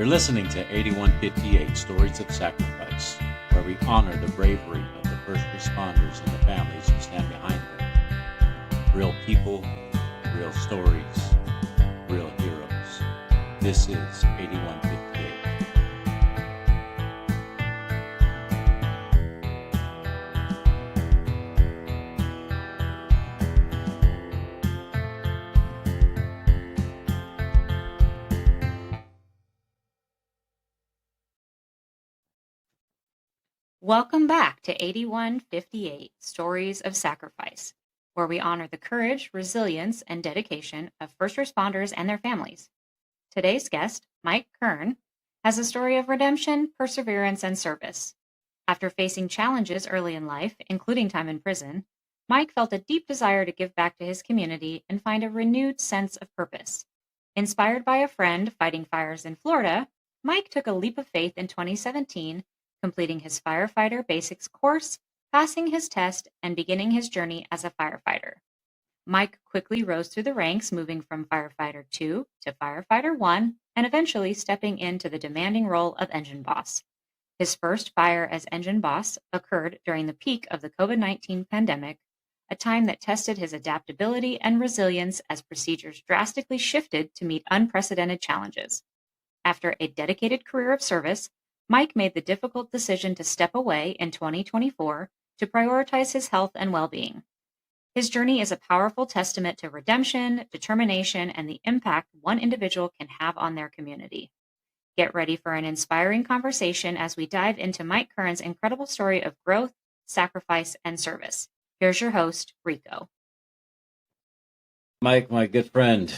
You're listening to 8158 Stories of Sacrifice, where we honor the bravery of the first responders and the families who stand behind them. Real people, real stories, real heroes. This is 8158. Welcome back to 8158 Stories of Sacrifice, where we honor the courage, resilience, and dedication of first responders and their families. Today's guest, Mike Kern, has a story of redemption, perseverance, and service. After facing challenges early in life, including time in prison, Mike felt a deep desire to give back to his community and find a renewed sense of purpose. Inspired by a friend fighting fires in Florida, Mike took a leap of faith in 2017, completing his firefighter basics course, passing his test, and beginning his journey as a firefighter. Mike quickly rose through the ranks, moving from firefighter 2 to firefighter 1, and eventually stepping into the demanding role of engine boss. His first fire as engine boss occurred during the peak of the COVID-19 pandemic, a time that tested his adaptability and resilience as procedures drastically shifted to meet unprecedented challenges. After a dedicated career of service, Mike made the difficult decision to step away in 2024 to prioritize his health and well-being. His journey is a powerful testament to redemption, determination, and the impact one individual can have on their community. Get ready for an inspiring conversation as we dive into Mike Kern's incredible story of growth, sacrifice, and service. Here's your host, Rico. Mike, my good friend,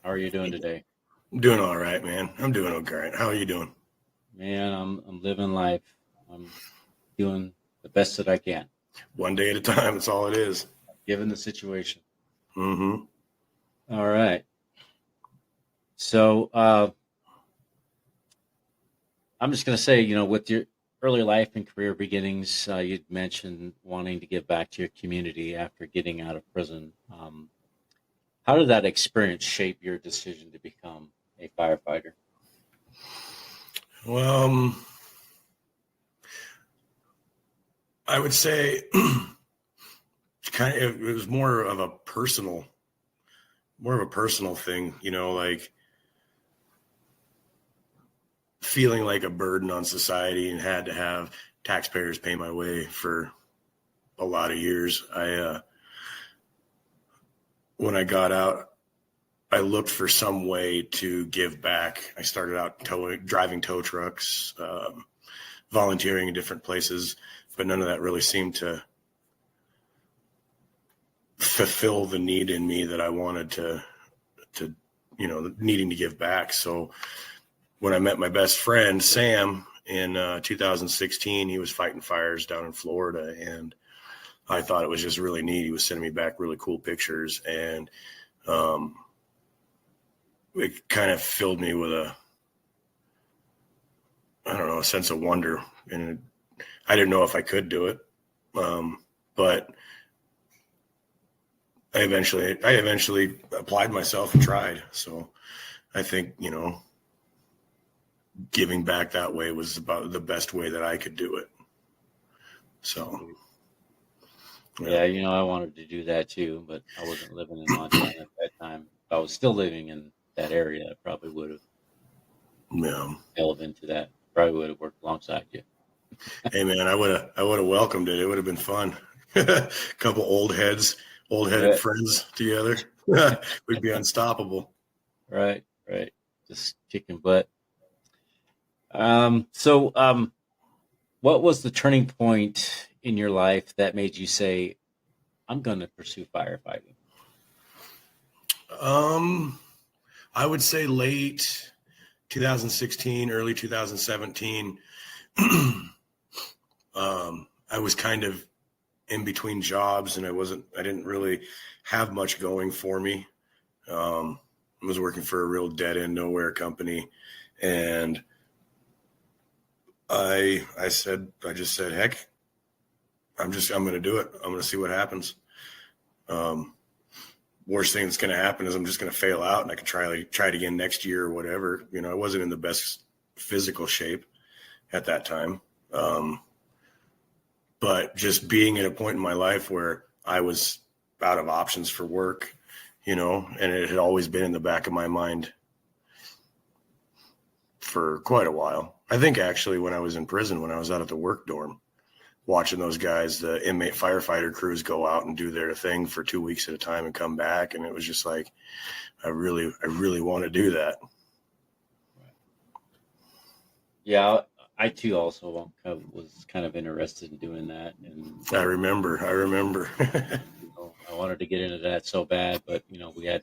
how are you doing today? I'm doing all right, man. I'm doing okay. How are you doing? Man, I'm living life. I'm doing the best that I can. One day at a time. That's all it is. Given the situation. Mm-hmm. All right. So I'm just going to say, with your early life and career beginnings, you'd mentioned wanting to give back to your community after getting out of prison. How did that experience shape your decision to become a firefighter? Well, I would say it was more of a personal thing, like feeling like a burden on society and had to have taxpayers pay my way for a lot of years. When I got out, I looked for some way to give back. I started out driving tow trucks, volunteering in different places, but none of that really seemed to fulfill the need in me that I wanted to needing to give back. So when I met my best friend, Sam, in 2016, he was fighting fires down in Florida, and I thought it was just really neat. He was sending me back really cool pictures, and it kind of filled me with a sense of wonder. And I didn't know if I could do it. But I eventually applied myself and tried. So I think, giving back that way was about the best way that I could do it. So. Yeah, I wanted to do that too, but I wasn't living in Montana at that time. If I was still living in that area, I probably would have delved into that. Probably would have worked alongside you. Hey man, I would have welcomed it. It would have been fun. A couple old-headed friends together. We'd be unstoppable. Right. Just kicking butt. So what was the turning point in your life that made you say, I'm going to pursue firefighting? I would say late 2016, early 2017. I was kind of in between jobs, and I didn't really have much going for me. I was working for a real dead end nowhere company, and I just said, heck, I'm going to do it. I'm going to see what happens. worst thing that's going to happen is I'm just going to fail out and I can try it again next year or whatever. You know, I wasn't in the best physical shape at that time. But just being at a point in my life where I was out of options for work, you know, and it had always been in the back of my mind for quite a while. I think actually when I was in prison, when I was out at the work dorm, watching those guys, the inmate firefighter crews, go out and do their thing for 2 weeks at a time and come back. And it was just like, I really want to do that. Yeah, I too also was kind of interested in doing that. And I remember. you know, I wanted to get into that so bad, but you know, we had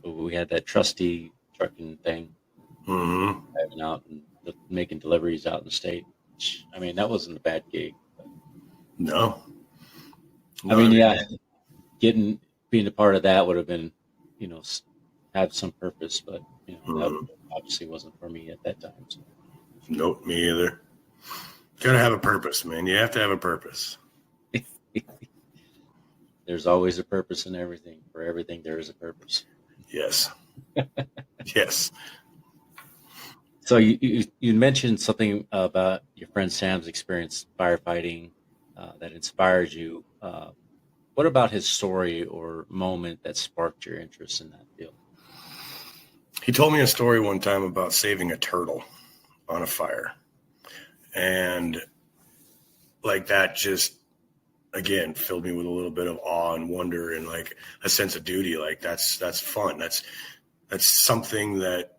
we had that trusty trucking thing, driving out and making deliveries out in the state. Which, I mean, that wasn't a bad gig. But, No. I mean, yeah, being a part of that would have been, you know, had some purpose, but you know, that obviously wasn't for me at that time. So. Nope, me either. Gotta have a purpose, man. You have to have a purpose. There's always a purpose in everything. For everything, there is a purpose. Yes. Yes. So you mentioned something about your friend Sam's experience firefighting that inspired you. What about his story or moment that sparked your interest in that field? He told me a story one time about saving a turtle on a fire. And like that just, again, filled me with a little bit of awe and wonder and like a sense of duty. Like that's fun. That's something that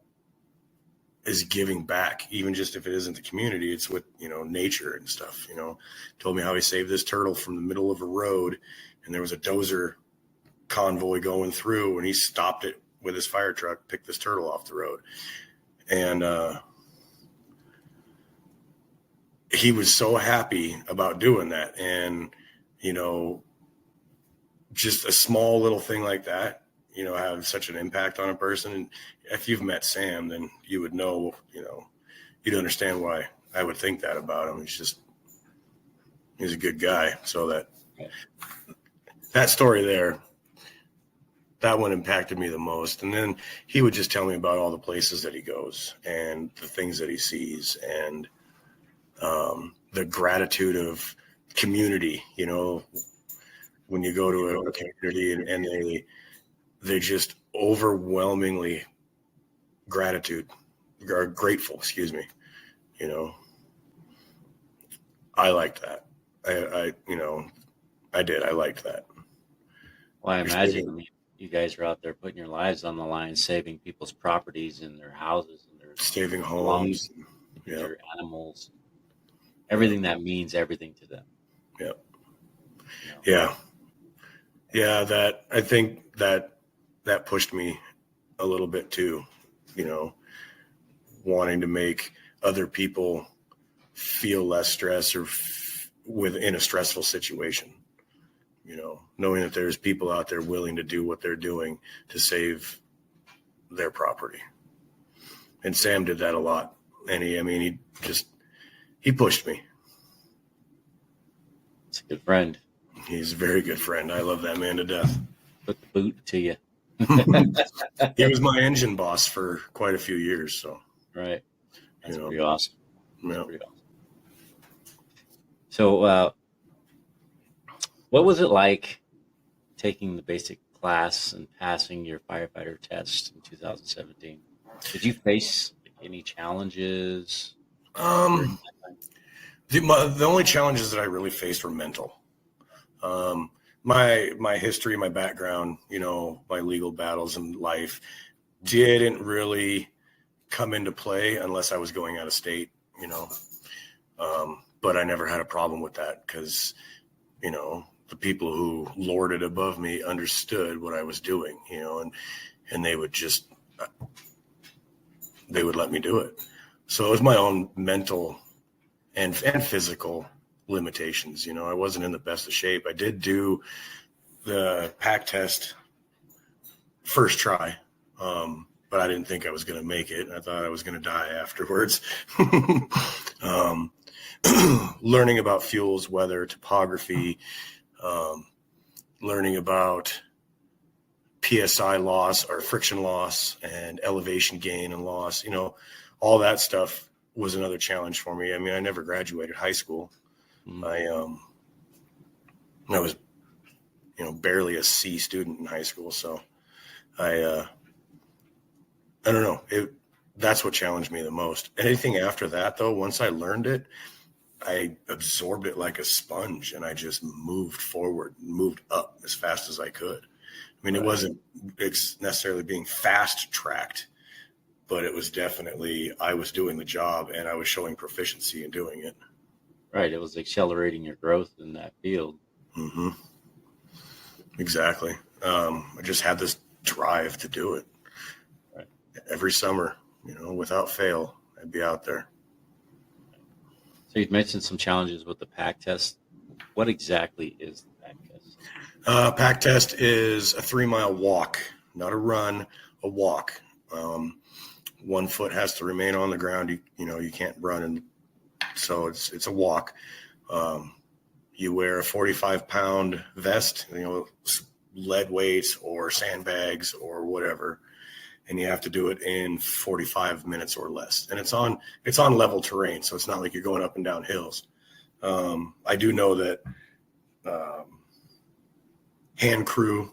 is giving back, even just if it isn't the community, it's with, you know, nature and stuff, you know. Told me how he saved this turtle from the middle of a road and there was a dozer convoy going through and he stopped it with his fire truck, picked this turtle off the road. And he was so happy about doing that. And, you know, just a small little thing like that, you know, have such an impact on a person. And if you've met Sam, then you would know, you know, you'd understand why I would think that about him. He's a good guy. So that story there, that one impacted me the most. And then he would just tell me about all the places that he goes and the things that he sees and the gratitude of community, you know, when you go to a community and they just overwhelmingly grateful, excuse me. You know, I liked that. I liked that. Well, I imagine you guys are out there putting your lives on the line, saving people's properties and their houses and their saving homes, their animals, everything that means everything to them. Yep. You know? Yeah. That I think that pushed me a little bit too, you know, wanting to make other people feel less stress or within a stressful situation. You know, knowing that there's people out there willing to do what they're doing to save their property. And Sam did that a lot. And he pushed me. He's a good friend. He's a very good friend. I love that man to death. Put the boot to you. He was my engine boss for quite a few years. So, right. That's pretty awesome. Yeah. Pretty awesome. So, what was it like taking the basic class and passing your firefighter test in 2017? Did you face any challenges? The only challenges that I really faced were mental. My history, my background, you know, my legal battles in life didn't really come into play unless I was going out of state, you know. But I never had a problem with that because, you know, the people who lorded above me understood what I was doing, you know, and they would let me do it. So it was my own mental and physical limitations. You know, I wasn't in the best of shape. I did do the pack test first try, but I didn't think I was going to make it. I thought I was going to die afterwards. Learning about fuels, weather, topography, learning about PSI loss or friction loss and elevation gain and loss, all that stuff was another challenge for me. I mean, I never graduated high school. I was, barely a C student in high school. So I don't know. That's what challenged me the most. Anything after that, though, once I learned it, I absorbed it like a sponge, and I just moved forward, moved up as fast as I could. I mean, It wasn't necessarily being fast tracked, but it was definitely, I was doing the job and I was showing proficiency in doing it. Right. It was accelerating your growth in that field. Mm-hmm. Exactly. I just had this drive to do it. Right. Every summer, without fail, I'd be out there. So you'd mentioned some challenges with the pack test. What exactly is the pack test? Pack test is a 3-mile walk, not a run, a walk. 1 foot has to remain on the ground. You can't run, and so it's a walk. You wear a 45-pound vest, lead weights or sandbags or whatever, and you have to do it in 45 minutes or less. And it's on level terrain, so it's not like you're going up and down hills. I do know that hand crew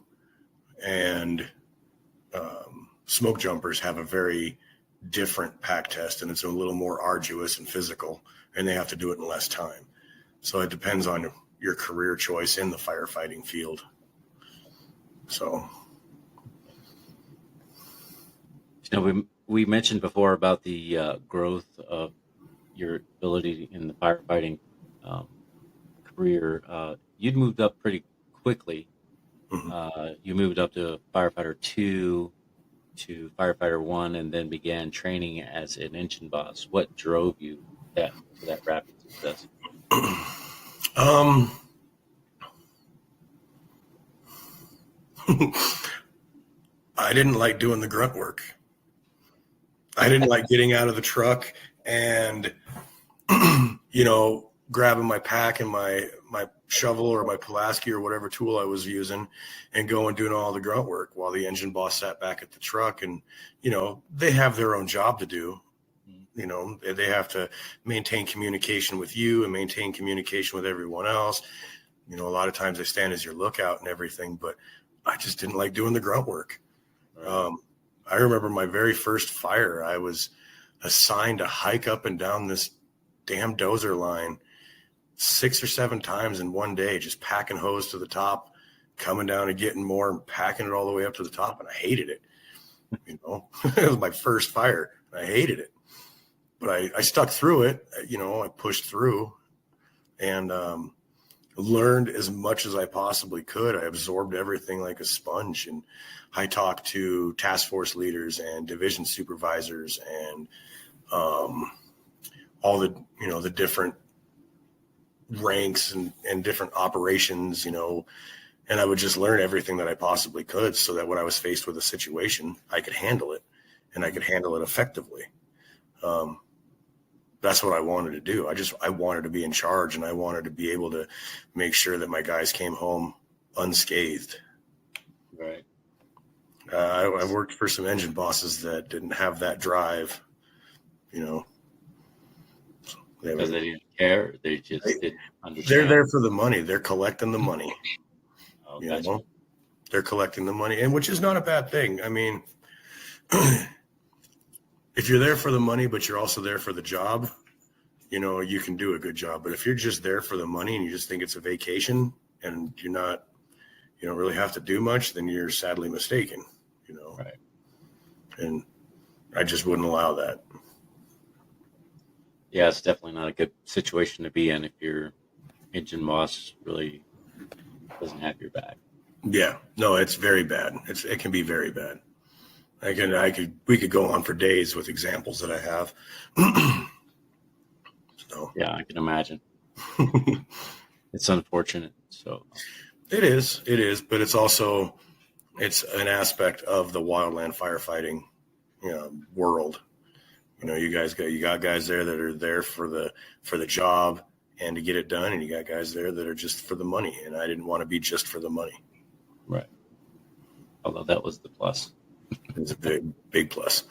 and smoke jumpers have a very different pack test, and it's a little more arduous and physical, and they have to do it in less time. So it depends on your career choice in the firefighting field. So, we mentioned before about the growth of your ability in the firefighting career. You'd moved up pretty quickly. mm-hmm. You moved up to firefighter 2 to firefighter 1, and then began training as an engine boss. What drove you to that rapid success? I didn't like doing the grunt work. I didn't like getting out of the truck and, grabbing my pack and my shovel or my Pulaski or whatever tool I was using and going doing all the grunt work while the engine boss sat back at the truck. And, they have their own job to do. They have to maintain communication with you and maintain communication with everyone else. A lot of times they stand as your lookout and everything, but I just didn't like doing the grunt work. I remember my very first fire, I was assigned to hike up and down this damn dozer line 6 or 7 times in one day, just packing hose to the top, coming down and getting more and packing it all the way up to the top. And I hated it. It was my first fire. I hated it, but I stuck through it. I pushed through and learned as much as I possibly could. I absorbed everything like a sponge, and I talked to task force leaders and division supervisors and all the, the different ranks and different operations, and I would just learn everything that I possibly could so that when I was faced with a situation, I could handle it and I could handle it effectively. That's what I wanted to do. I wanted to be in charge, and I wanted to be able to make sure that my guys came home unscathed. Right. I've worked for some engine bosses that didn't have that drive, Because they didn't care. They just didn't understand. They're there for the money. They're collecting the money. Oh, gotcha. They're collecting the money, and which is not a bad thing. I mean, if you're there for the money, but you're also there for the job, you can do a good job. But if you're just there for the money and you just think it's a vacation and you don't really have to do much, then you're sadly mistaken, Right. And I just wouldn't allow that. Yeah, it's definitely not a good situation to be in if your engine boss really doesn't have your back. Yeah, no, it's very bad. It can be very bad. We could go on for days with examples that I have. So Yeah, I can imagine. It's unfortunate. So it is, but it's also, it's an aspect of the wildland firefighting, world. You got guys there that are there for the job and to get it done, and you got guys there that are just for the money. And I didn't want to be just for the money. Right. Although that was the plus. It's a big plus.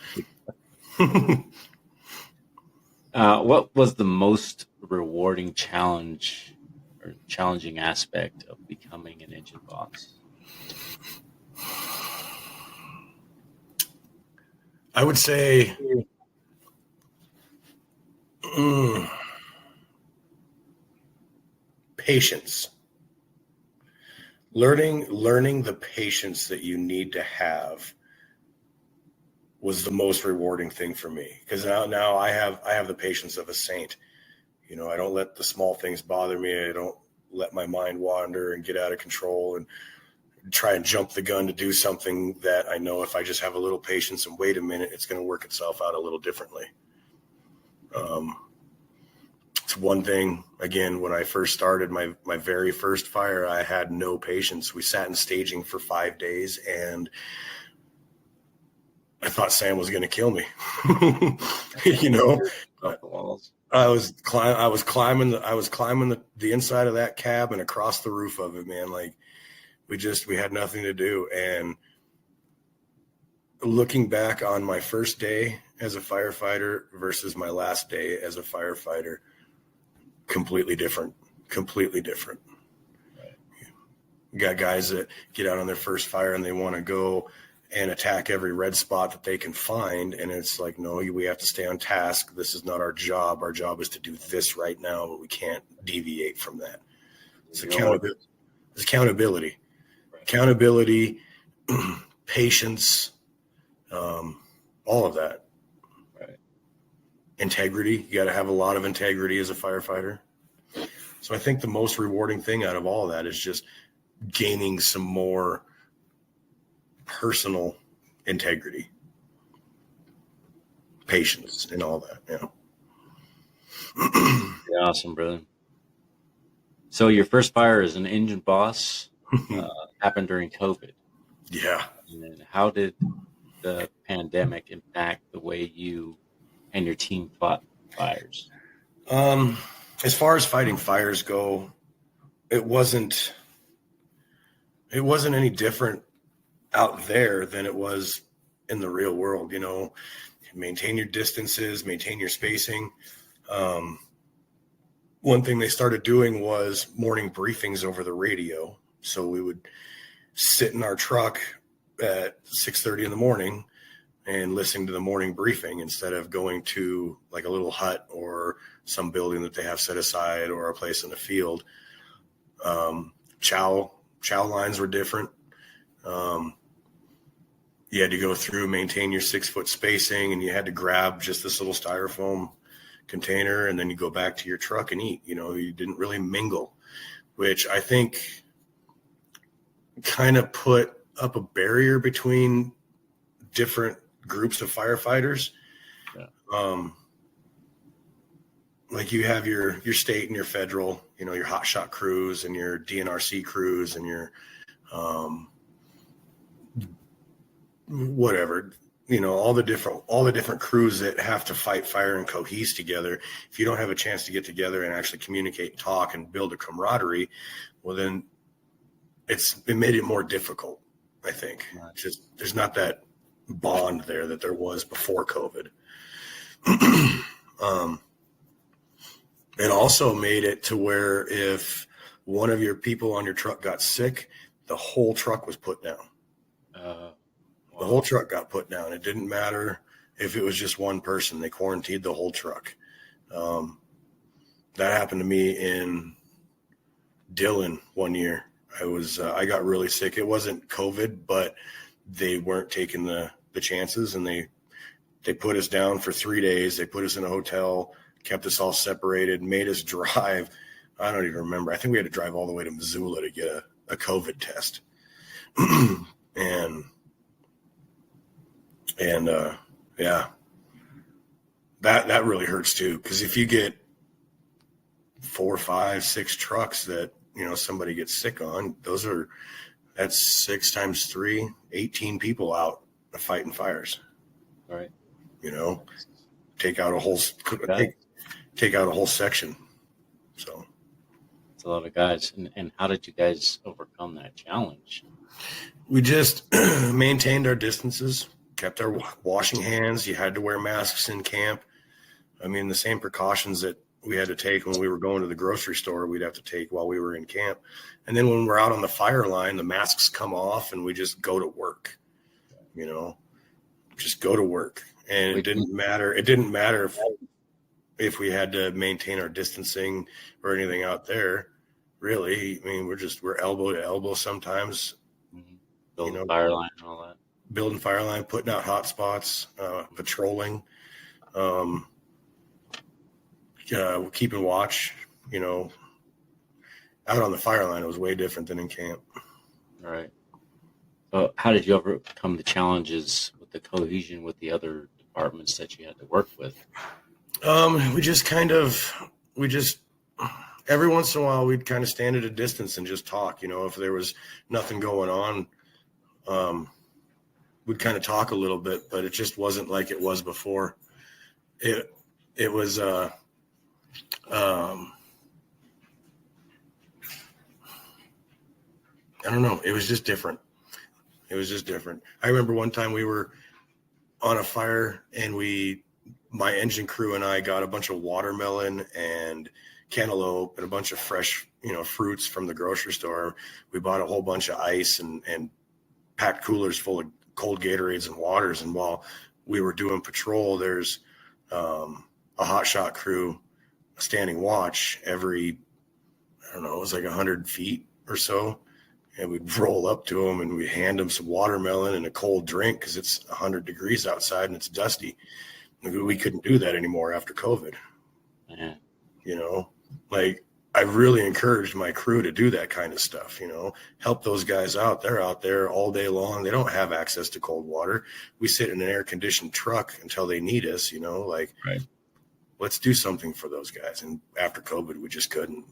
What was the most rewarding challenge or challenging aspect of becoming an engine boss? I would say patience. Learning the patience that you need to have was the most rewarding thing for me, because now I have the patience of a saint. You know, I don't let the small things bother me. I don't let my mind wander and get out of control and try and jump the gun to do something that I know if I just have a little patience and wait a minute, it's going to work itself out a little differently. It's one thing, again, when I first started my very first fire, I had no patience. We sat in staging for 5 days, and I thought Sam was going to kill me. You know, I was climbing the inside of that cab and across the roof of it, man. Like we had nothing to do. And looking back on my first day as a firefighter versus my last day as a firefighter, completely different. Right. You got guys that get out on their first fire and they want to go and attack every red spot that they can find. And it's like, no, we have to stay on task. This is not our job. Our job is to do this right now, but we can't deviate from that. It's accountability, patience, all of that. Right. Integrity. You got to have a lot of integrity as a firefighter. So I think the most rewarding thing out of all of that is just gaining some more personal integrity, patience, and all that. Yeah. Yeah, awesome, brother. So your first fire as an engine boss happened during COVID. Yeah. And how did the pandemic impact the way you and your team fought fires? As far as fighting fires go, it wasn't any different out there than it was in the real world. You know, maintain your distances, maintain your spacing. One thing they started doing was morning briefings over the radio. So we would sit in our truck at 6:30 in the morning and listening to the morning briefing instead of going to like a little hut or some building that they have set aside or a place in the field. Chow lines were different. You had to go through, maintain your 6-foot spacing, and you had to grab just this little styrofoam container, and then you go back to your truck and eat. You know, you didn't really mingle, which I think kind of put up a barrier between different groups of firefighters. Yeah. Like you have your state and your federal, you know, your hotshot crews and your DNRC crews and your whatever, you know, all the different crews that have to fight fire and cohese together. If you don't have a chance to get together and actually communicate and talk and build a camaraderie, well, then it made it more difficult, I think. Right. Just there's not that bond there that there was before COVID. It also made it to where if one of your people on your truck got sick, the whole truck was put down. The whole truck got put down. It didn't matter if it was just one person. They quarantined the whole truck. That happened to me in Dillon one year. I got really sick. It wasn't COVID, but they weren't taking the chances, and they put us down for 3 days. They put us in a hotel, kept us all separated, made us drive. I don't even remember. I think we had to drive all the way to Missoula to get a COVID test. And yeah, that really hurts too. Because if you get 4, 5, 6 trucks that, you know, somebody gets sick on, that's 6 times 3, 18 people out fighting fires. All right. You know, take out a whole section. So it's a lot of guys. And how did you guys overcome that challenge? We just maintained our distances, kept our washing hands. You had to wear masks in camp. I mean, the same precautions that we had to take when we were going to the grocery store, we'd have to take while we were in camp. And then when we're out on the fire line, the masks come off and we just go to work, just go to work. And it didn't matter. It didn't matter if we had to maintain our distancing or anything out there, really. I mean, we're elbow to elbow sometimes. Building fire line and all that. Building fire line, putting out hot spots, patrolling, keeping watch, out on the fire line, it was way different than in camp. All right. So how did you overcome the challenges with the cohesion with the other departments that you had to work with? We just every once in a while we'd kind of stand at a distance and just talk, if there was nothing going on, we'd kind of talk a little bit, but it just wasn't like it was before. It was, I don't know. It was just different. I remember one time we were on a fire and my engine crew and I got a bunch of watermelon and cantaloupe and a bunch of fresh, fruits from the grocery store. We bought a whole bunch of ice and packed coolers full of cold Gatorades and waters. And while we were doing patrol, there's a hot shot crew standing watch every, it was like 100 feet or so. And we'd roll up to them and we'd hand them some watermelon and a cold drink because it's 100 degrees outside and it's dusty. We couldn't do that anymore after COVID. Yeah. I really encouraged my crew to do that kind of stuff, help those guys out. They're out there all day long. They don't have access to cold water. We sit in an air conditioned truck until they need us, Right. Let's do something for those guys. And after COVID, we just couldn't.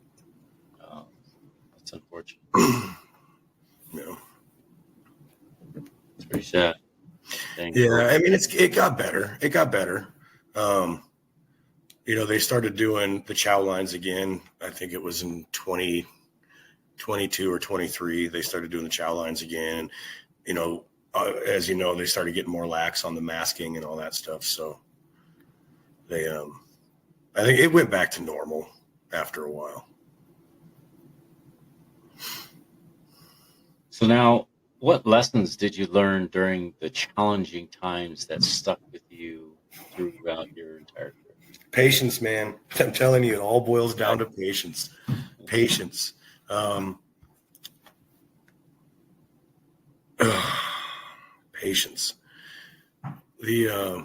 That's unfortunate. It's pretty sad. Yeah. I mean, it got better. They started doing the chow lines again. I think it was in 2022 or 23. They started doing the chow lines again. As you know, they started getting more lax on the masking and all that stuff. So they, I think it went back to normal after a while. So now, what lessons did you learn during the challenging times that stuck with you throughout your entire career? Patience, man. I'm telling you, it all boils down to patience. Patience. Patience. The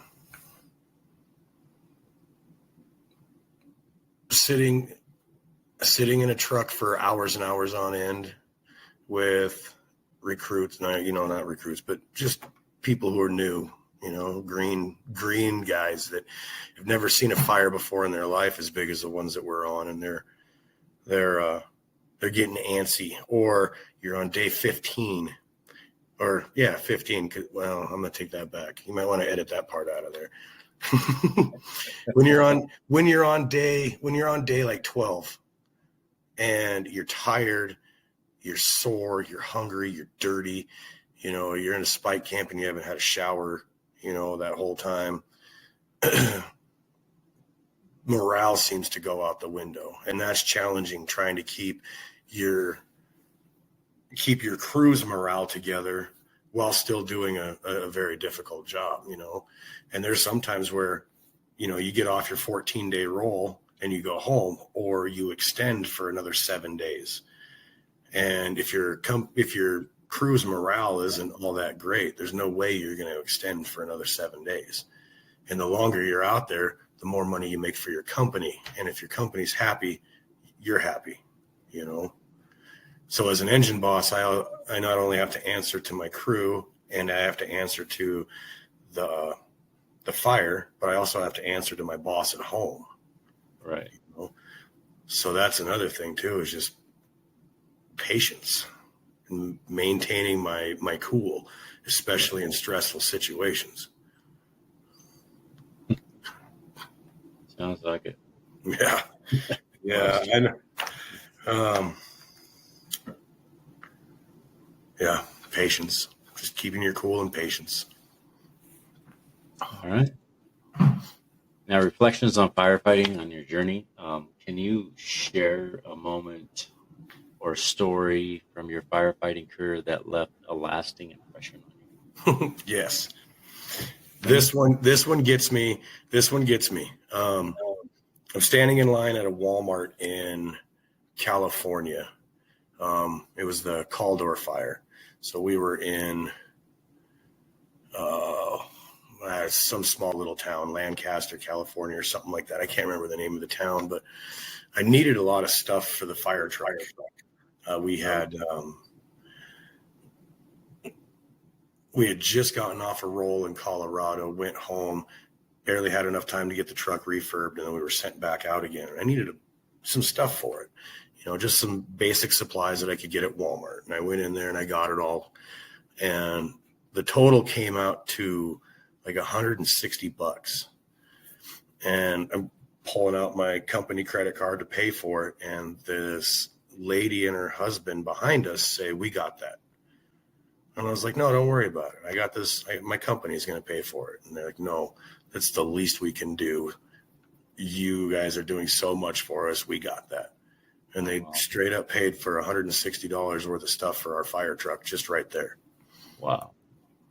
sitting in a truck for hours and hours on end with recruits, not recruits, but just people who are new, green guys that have never seen a fire before in their life as big as the ones that we're on, and they're getting antsy. Or you're on day 15, or 15. Well, I'm gonna take that back. You might want to edit that part out of there. when you're on day like 12, and you're tired, you're sore, you're hungry, you're dirty, you're in a spike camp and you haven't had a shower, that whole time. Morale seems to go out the window, and that's challenging, trying to keep your crew's morale together while still doing a very difficult job, and there's sometimes where, you get off your 14-day roll and you go home, or you extend for another 7 days. And if your crew's morale isn't all that great, there's no way you're going to extend for another 7 days. And the longer you're out there, the more money you make for your company. And if your company's happy, you're happy, So as an engine boss, I not only have to answer to my crew, and I have to answer to the fire, but I also have to answer to my boss at home. Right. So that's another thing too, is just patience and maintaining my cool, especially in stressful situations. Sounds like it. Yeah. Yeah. Yeah. Patience. Just keeping your cool and patience. All right. Now, reflections on firefighting on your journey. Can you share a moment or story from your firefighting career that left a lasting impression on you? Yes. This one gets me. I'm standing in line at a Walmart in California. It was the Caldor fire. So we were in some small little town, Lancaster, California, or something like that. I can't remember the name of the town, but I needed a lot of stuff for the fire truck. We had just gotten off a roll in Colorado, went home, barely had enough time to get the truck refurbed, and then we were sent back out again. I needed some stuff for it, just some basic supplies that I could get at Walmart. And I went in there and I got it all. And the total came out to like $160. And I'm pulling out my company credit card to pay for it. And this lady and her husband behind us say, "We got that." And I was like, "No, don't worry about it. I got this. My company's going to pay for it." And they're like, "No, that's the least we can do. You guys are doing so much for us. We got that." And they straight up paid for $160 worth of stuff for our fire truck, just right there. Wow.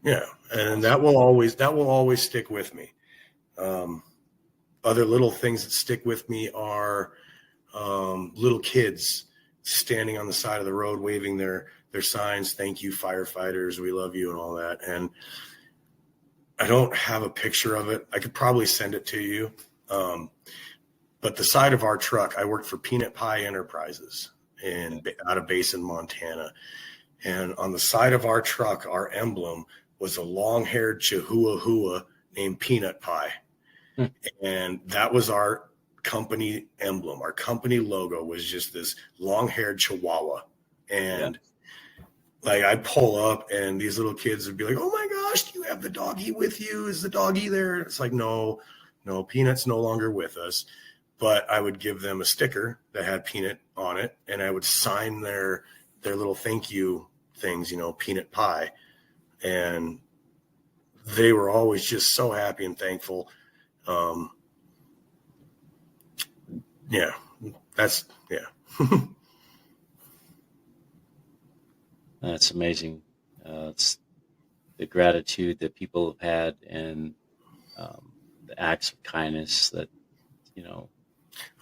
Yeah. And that will always stick with me. Other little things that stick with me are little kids standing on the side of the road, waving their signs. "Thank you, firefighters. We love you," and all that. And I don't have a picture of it. I could probably send it to you. But the side of our truck, I worked for Peanut Pie Enterprises out of Basin, Montana. And on the side of our truck, our emblem was a long-haired Chihuahua named Peanut Pie. And that was our company emblem. Our company logo was just this long-haired Chihuahua. And like, I'd pull up and these little kids would be like, "Oh my gosh, do you have the doggy with you? Is the doggy there?" And it's like, no, Peanut's no longer with us. But I would give them a sticker that had Peanut on it, and I would sign their little thank you things, Peanut Pie. And they were always just so happy and thankful. That's amazing. It's the gratitude that people have had and the acts of kindness that,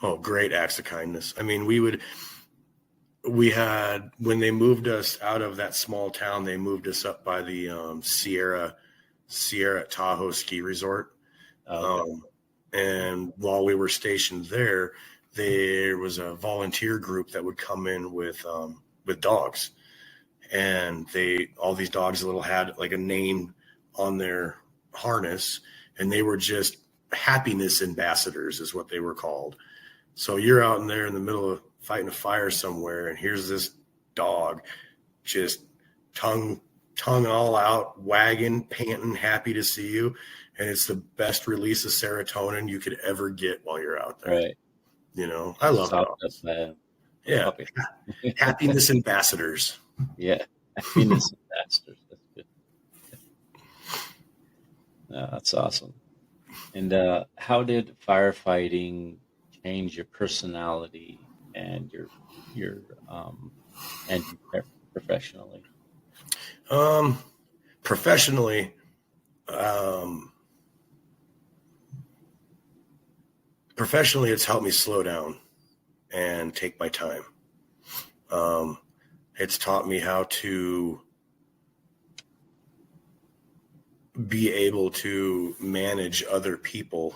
Oh, great acts of kindness. I mean, we had, when they moved us out of that small town, they moved us up by the Sierra Tahoe ski resort. And while we were stationed there was a volunteer group that would come in with dogs. And all these dogs had like a name on their harness, and they were just happiness ambassadors is what they were called. So you're out in there in the middle of fighting a fire somewhere, and here's this dog just tongue all out, wagging, panting, happy to see you. And it's the best release of serotonin you could ever get while you're out there. Right. I love dogs. Yeah. Happiness ambassadors. Yeah. Happiness ambassadors. That's good. That's awesome. And how did firefighting change your personality and your professionally? Professionally, it's helped me slow down and take my time. It's taught me how to be able to manage other people.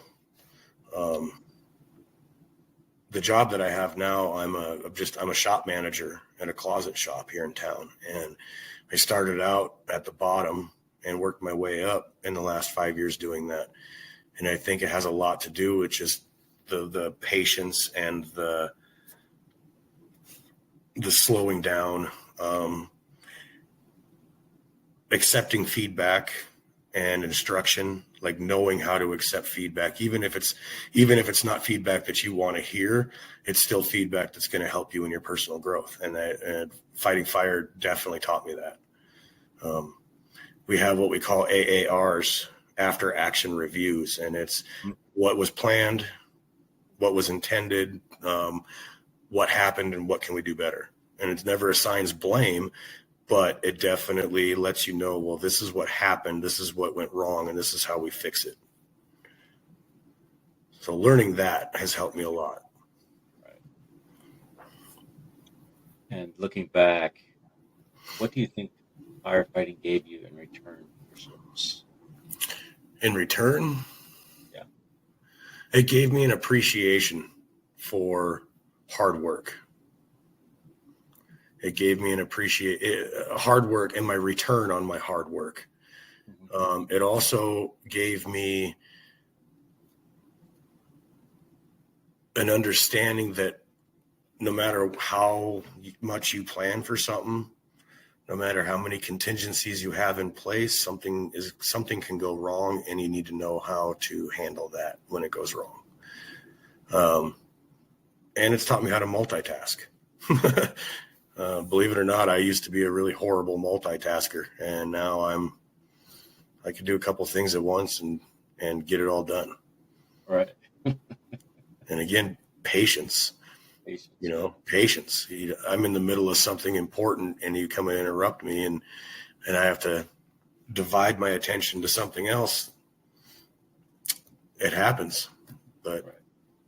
The job that I have now, I'm a shop manager in a closet shop here in town. And I started out at the bottom and worked my way up in the last 5 years doing that. And I think it has a lot to do with just the patience and the slowing down, accepting feedback and instruction, like knowing how to accept feedback, even if it's not feedback that you want to hear, it's still feedback that's going to help you in your personal growth. And fighting fire definitely taught me that. We have what we call AARs, after action reviews, and it's what was planned, what was intended, what happened, and what can we do better. And it never assigns blame, but it definitely lets you know, well, this is what happened, this is what went wrong, and this is how we fix it. So learning that has helped me a lot. Right. And looking back, what do you think firefighting gave you in return for service? In return? Yeah. It gave me an appreciation for hard work. It gave me hard work and my return on my hard work. Mm-hmm. It also gave me an understanding that no matter how much you plan for something, no matter how many contingencies you have in place, something can go wrong, and you need to know how to handle that when it goes wrong. And it's taught me how to multitask. Believe it or not, I used to be a really horrible multitasker, and now I can do a couple of things at once and get it all done. Right. And again, patience. Patience. I'm in the middle of something important, and you come and interrupt me, and I have to divide my attention to something else. It happens, but right.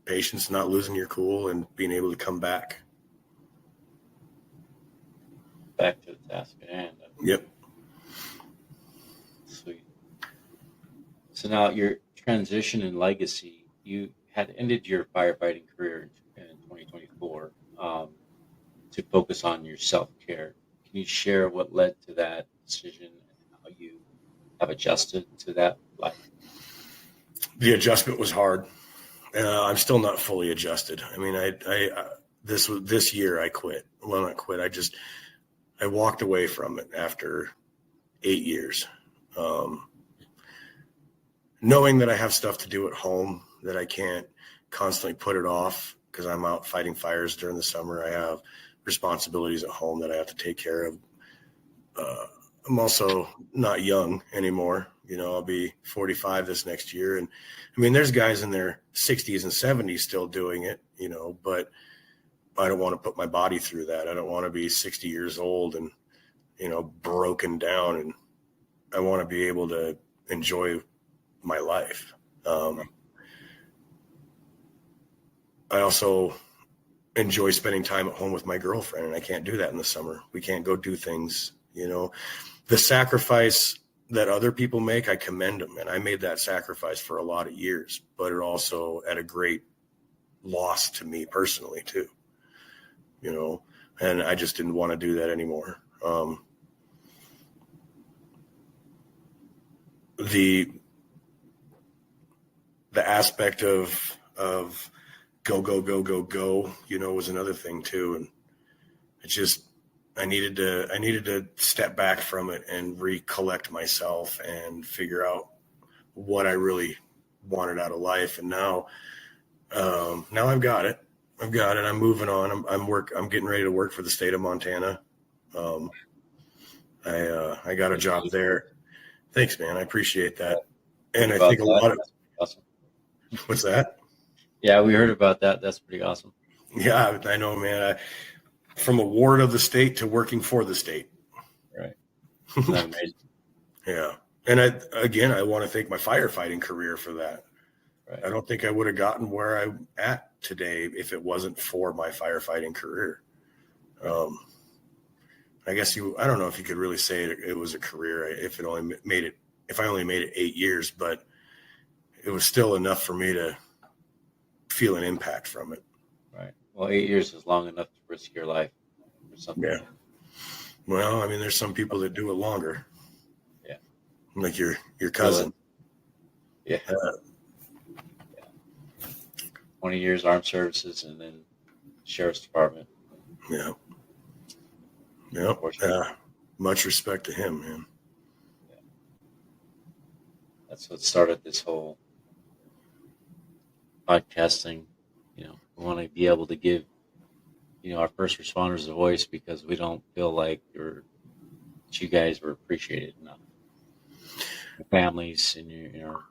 Patience, not losing your cool, and being able to come back to the task at hand. Yep. Sweet. So now your transition and legacy, you had ended your firefighting career in 2024 to focus on your self-care. Can you share what led to that decision and how you have adjusted to that life? The adjustment was hard. I'm still not fully adjusted. I mean, this year I quit. Well, not quit. I walked away from it after 8 years, knowing that I have stuff to do at home, that I can't constantly put it off because I'm out fighting fires during the summer. I have responsibilities at home that I have to take care of. I'm also not young anymore. I'll be 45 this next year. And I mean, there's guys in their 60s and 70s still doing it, but I don't want to put my body through that. I don't want to be 60 years old and, broken down. And I want to be able to enjoy my life. I also enjoy spending time at home with my girlfriend, and I can't do that in the summer. We can't go do things, The sacrifice that other people make, I commend them. And I made that sacrifice for a lot of years, but it also at a great loss to me personally too, and I just didn't want to do that anymore. The aspect of go, was another thing too. And it's just, I needed to step back from it and recollect myself and figure out what I really wanted out of life. And now I've got it. I'm moving on. I'm getting ready to work for the state of Montana. I got a job there. Thanks, man. I appreciate that. And I think a lot of, awesome. What's that? Yeah, we heard about that. That's pretty awesome. Yeah, I know, man. From a ward of the state to working for the state. Right. Isn't that amazing? Yeah. And I want to thank my firefighting career for that. Right. I don't think I would have gotten where I'm at today if it wasn't for my firefighting career. I guess I don't know if you could really say it was a career if I only made it 8 years, but it was still enough for me to feel an impact from it. Right. Well, 8 years is long enough to risk your life for something. Yeah. Well, I mean, there's some people that do it longer. Yeah. Like your cousin. Yeah. 20 years armed services and then sheriff's department. Yeah. Yeah. Much respect to him, man. Yeah. That's what started this whole podcasting. We want to be able to give, our first responders a voice because we don't feel like they're that you guys were appreciated enough. Your families and your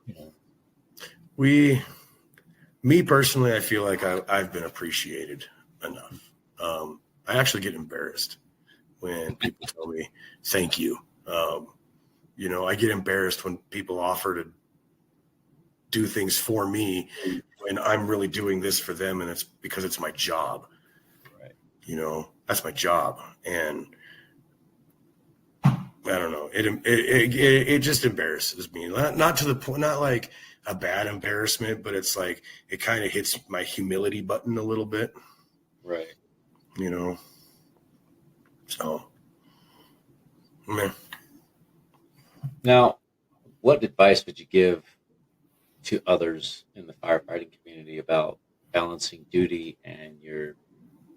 Me personally, I feel like I've been appreciated enough. I actually get embarrassed when people tell me thank you. I get embarrassed when people offer to do things for me when I'm really doing this for them, and it's because it's my job. Right. That's my job, and I don't know. It just embarrasses me. Not to the point, not like a bad embarrassment, but it's like it kind of hits my humility button a little bit. Right. So, man. Now, what advice would you give to others in the firefighting community about balancing duty and your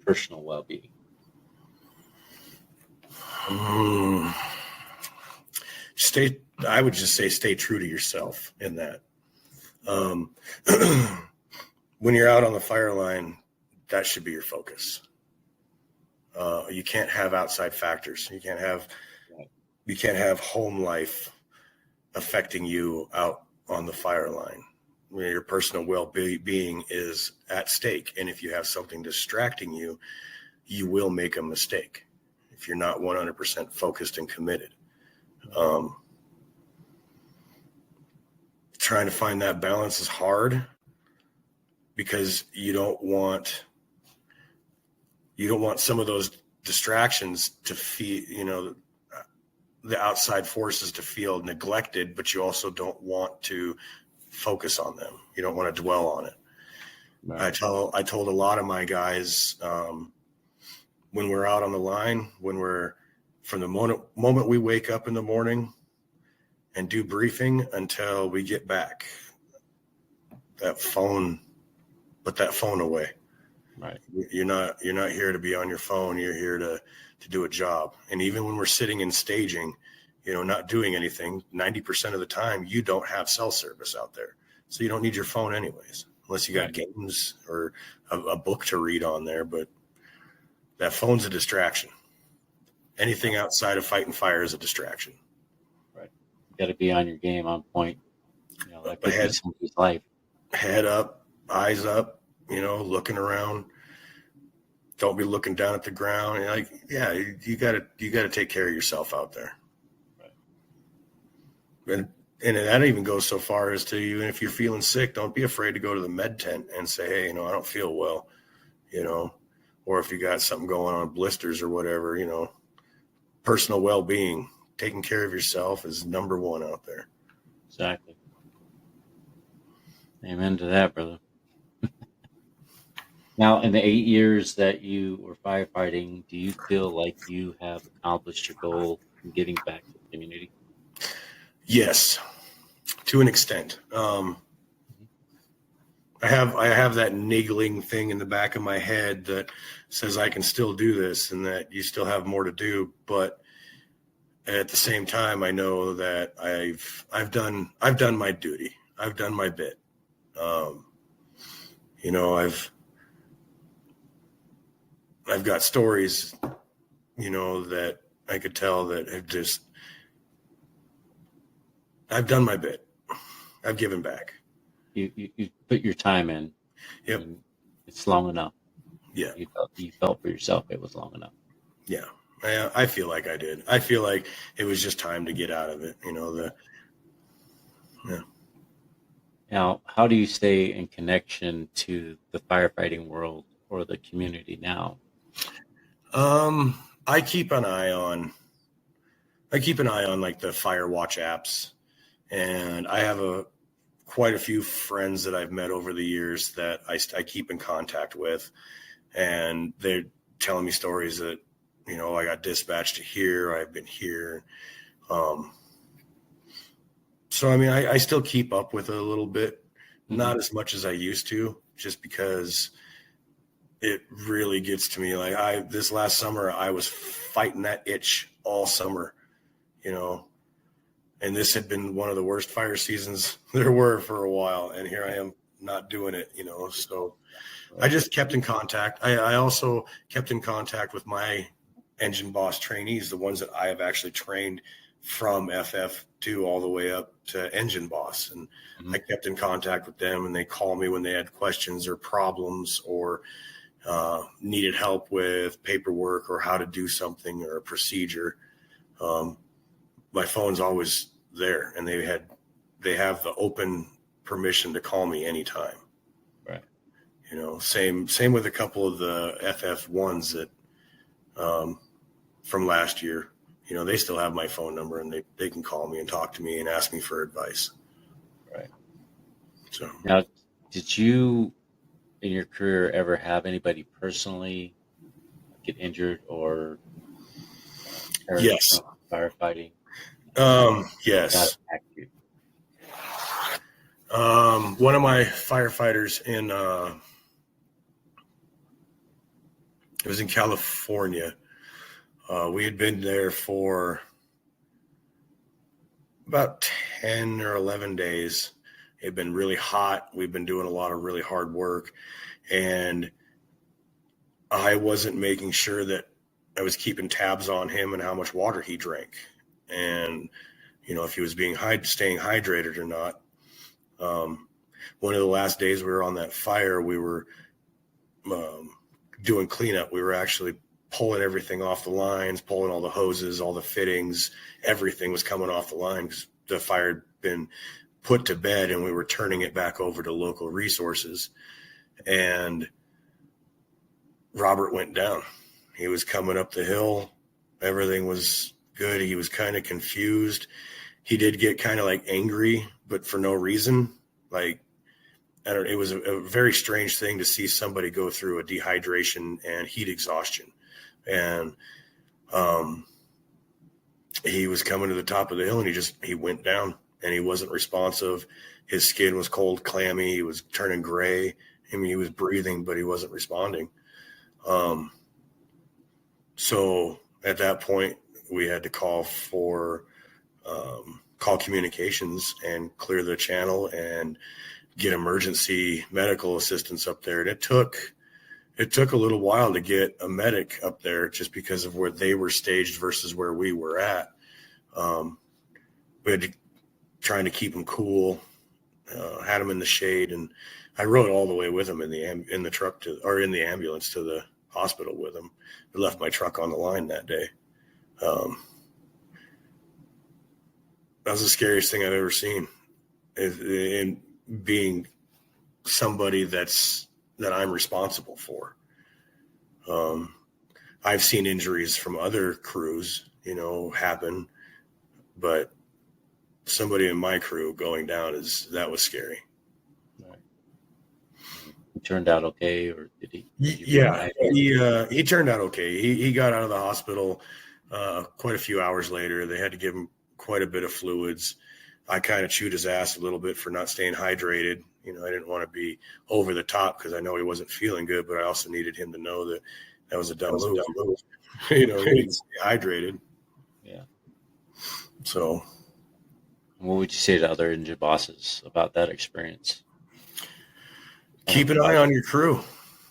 personal well-being? I would just say stay true to yourself in that. When you're out on the fire line, that should be your focus. You can't have outside factors. You can't have home life affecting you out on the fire line. Your personal well-being is at stake. And if you have something distracting you, you will make a mistake if you're not 100% focused and committed. Trying to find that balance is hard because you don't want some of those distractions to feel, the outside forces to feel neglected, but you also don't want to focus on them. You don't want to dwell on it. Right. I told a lot of my guys, when we're out on the line, from the moment we wake up in the morning and do briefing until we get back, put that phone away. Right. You're not here to be on your phone. You're here to do a job. And even when we're sitting and staging, not doing anything, 90% of the time, you don't have cell service out there. So you don't need your phone anyways, unless you got games or a book to read on there. But that phone's a distraction. Anything outside of fighting fire is a distraction. Right. You got to be on your game, on point. That could be somebody's life. Head up, eyes up, looking around. Don't be looking down at the ground. You gotta take care of yourself out there. Right. And that even goes so far as to, even if you're feeling sick, don't be afraid to go to the med tent and say, hey, I don't feel well, or if you got something going on, blisters or whatever, personal well-being, taking care of yourself is number one out there. Exactly. Amen to that, brother. Now, in the 8 years that you were firefighting, do you feel like you have accomplished your goal in giving back to the community? Yes, to an extent. I have that niggling thing in the back of my head that says I can still do this and that you still have more to do. But at the same time, I know that I've done my duty. I've done my bit. I've got stories, that I could tell that have just, I've done my bit. I've given back. You put your time in. Yep. It's long enough. Yeah. You felt for yourself it was long enough. Yeah. I feel like I did. I feel like it was just time to get out of it. Yeah. Now, how do you stay in connection to the firefighting world or the community now? I keep an eye on like the Fire Watch apps, and I have quite a few friends that I've met over the years that I keep in contact with, and they're telling me stories that, I got dispatched to here, I've been here. So, I still keep up with it a little bit, not as much as I used to, just because it really gets to me. Like this last summer, I was fighting that itch all summer, and this had been one of the worst fire seasons there were for a while. And here I am not doing it, so I just kept in contact. I also kept in contact with my engine boss trainees, the ones that I have actually trained from FF2 all the way up to engine boss. And I kept in contact with them, and they call me when they had questions or problems or needed help with paperwork or how to do something or a procedure. My phone's always there, and they have the open permission to call me anytime. Right. You know, same with a couple of the FF1s that from last year. You know, they still have my phone number, and they can call me and talk to me and ask me for advice. Right. So Now, did you in your career ever have anybody personally get injured or perish yes, from firefighting? yes. Impact you? One of my firefighters it was in California. We had been there for about 10 or 11 days. It had been really hot. We've been doing a lot of really hard work, and I wasn't making sure that I was keeping tabs on him and how much water he drank, and you know, if he was staying hydrated or not. One of the last days we were on that fire, we were doing cleanup. We were actually pulling everything off the lines, pulling all the hoses, all the fittings, everything was coming off the line because the fire had been put to bed, and we were turning it back over to local resources. And Robert went down. He was coming up the hill. Everything was good. He was kind of confused. He did get kind of like angry, but for no reason. Like, it was a very strange thing to see somebody go through a dehydration and heat exhaustion. And he was coming to the top of the hill, and he went down, and he wasn't responsive. His skin was cold, clammy. He was turning gray. I mean, he was breathing, but he wasn't responding. So at that point, we had to call communications and clear the channel and get emergency medical assistance up there. And it took a little while to get a medic up there just because of where they were staged versus where we were at. We had to trying to keep him cool, had him in the shade, and I rode all the way with him in the truck in the ambulance to the hospital with him. I left my truck on the line that day. That was the scariest thing I've ever seen, in being somebody that I'm responsible for. I've seen injuries from other crews, you know, happen, but somebody in my crew going down that was scary. Right. He turned out okay, or did he? Yeah, he turned out okay. He got out of the hospital quite a few hours later. They had to give him quite a bit of fluids. I kind of chewed his ass a little bit for not staying hydrated. You know, I didn't want to be over the top because I know he wasn't feeling good, but I also needed him to know that was a dumb move. You know, he needed to stay hydrated. Yeah. So, what would you say to other engine bosses about that experience? Keep an eye on your crew.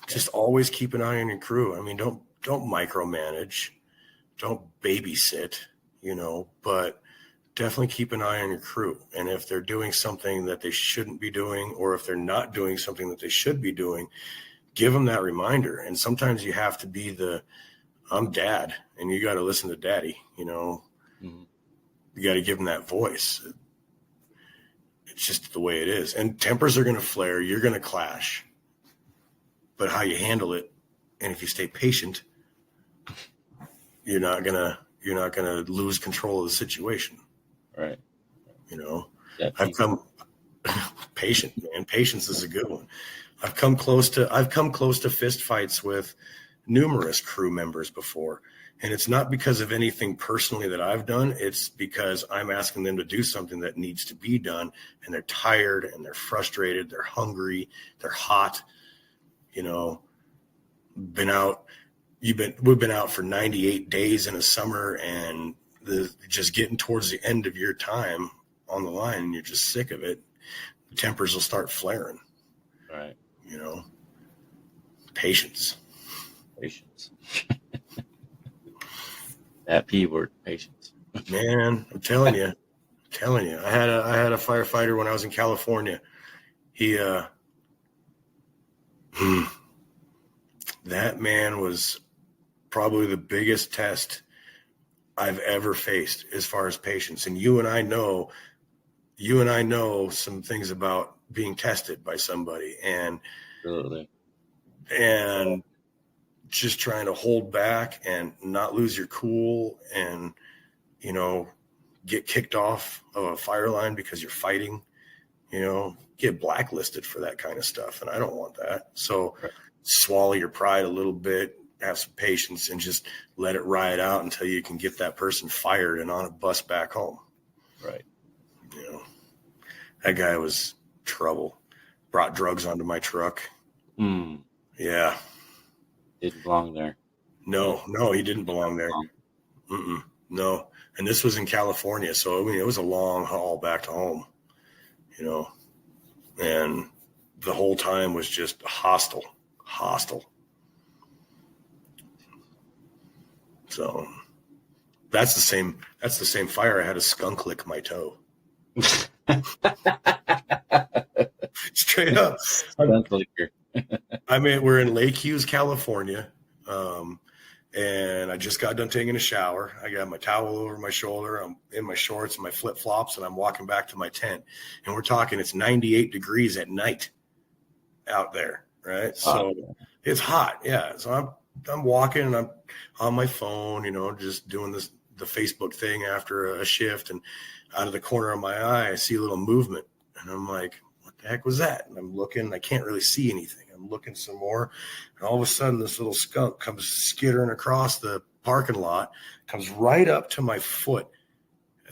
Just always keep an eye on your crew. I mean, don't micromanage, don't babysit, you know, but definitely keep an eye on your crew. And if they're doing something that they shouldn't be doing, or if they're not doing something that they should be doing, give them that reminder. And sometimes you have to be I'm dad, and you got to listen to daddy, you know. Mm-hmm. You got to give them that voice. It's just the way it is. And tempers are going to flare. You're going to clash. But how you handle it, and if you stay patient, you're not gonna lose control of the situation. Right. You know, Definitely. I've come patient, man. Patience is a good one. I've come close to fist fights with numerous crew members before. And it's not because of anything personally that I've done. It's because I'm asking them to do something that needs to be done, and they're tired and they're frustrated. They're hungry. They're hot. You know, we've been out for 98 days in a summer, and just getting towards the end of your time on the line, and you're just sick of it. The tempers will start flaring. Right. You know, patience. That P word, patience. Man, I'm telling you. I had a firefighter when I was in California. He that man was probably the biggest test I've ever faced as far as patience. And you and I know some things about being tested by somebody and Absolutely. just trying to hold back and not lose your cool and, get kicked off of a fire line because you're fighting, get blacklisted for that kind of stuff. And I don't want that. So swallow your pride a little bit, have some patience, and just let it ride out until you can get that person fired and on a bus back home. Right. That guy was trouble. Brought drugs onto my truck. Yeah. Didn't belong there. No, he didn't belong there. No. And this was in California. So, it was a long haul back to home, and the whole time was just hostile. So that's the same fire. I had a skunk lick my toe. Straight up. We're in Lake Hughes, California. And I just got done taking a shower. I got my towel over my shoulder. I'm in my shorts and my flip flops, and I'm walking back to my tent. And we're talking, it's 98 degrees at night out there. Right. So it's hot. Yeah. So I'm walking and I'm on my phone, just doing the Facebook thing after a shift, and out of the corner of my eye, I see a little movement, and I'm like, what the heck was that? And I'm looking, I can't really see anything. I'm looking some more, and all of a sudden this little skunk comes skittering across the parking lot, comes right up to my foot.